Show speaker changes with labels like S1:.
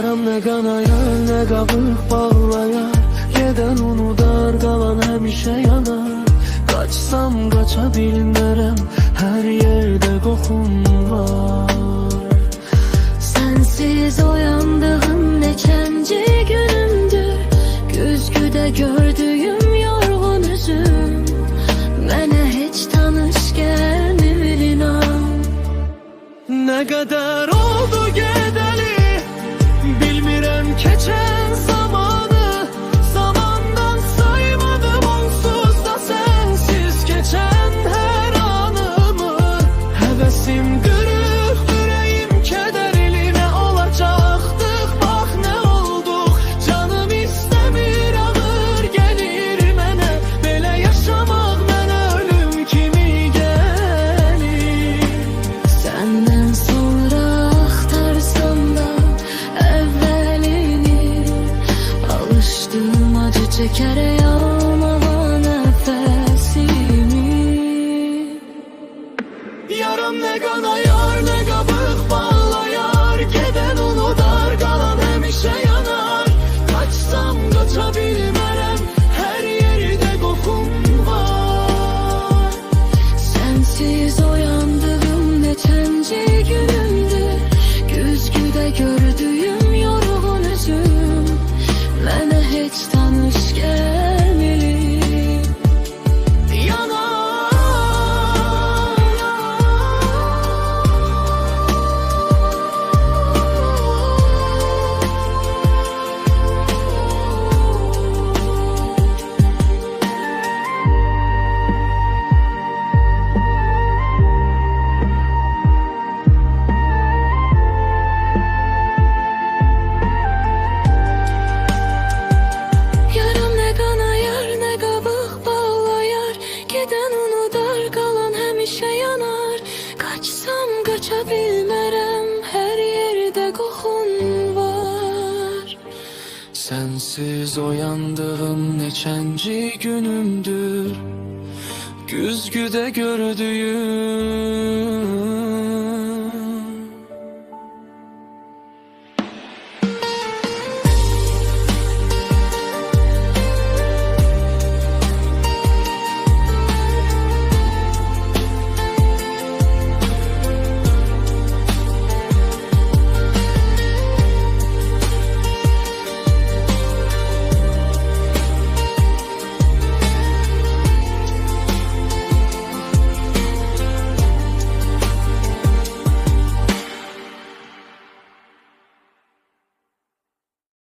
S1: Yaram ne kanayar, ne kabuk bağlayar. Geden unudar, kalan həmişə yanar. Kaçsam kaça bilmərəm, her yerde kokun var.
S2: Sensiz uyandığım neçənci günümdür. Güzgüdə gördüyüm yorğun üzüm mənə heç tanış gəlmir inan.
S1: Ne kadar oldu gedeli, bilmirəm keçən zamanı. Zamandan saymadım onsuz da sensiz keçən her anımı. Həvəsim qırıq, ürəyim kədərli, nə olacaqdıq, bax nə olduq. Canım istəmir, ağır gəlir mənə, belə yaşamaq mənə ölüm kimi gəlir.
S2: Senden sonra axtarsam da əvvəlini, alışdım acı çəkərək almağa nəfəsimi.
S1: Yaram ne kanayar, ne kabuk bağlayar. Geden unudar, kalan həmişə yanar. Kaçsam kaça bilmərəm, her yerde kokun var.
S2: Sensiz uyandığım neçənci günümdür. Güzgüdə gördüyüm yorğun üzüm mənə heç tanış gəlmir. Yaram ne kanayar, ne kabuk bağlayar. Geden unudar, kalan həmişə yanar. Kaçsam kaça bilmərəm, her yerde kokun var.
S1: Sensiz uyandığım neçənci günümdür. Güzgüdə gördüyüm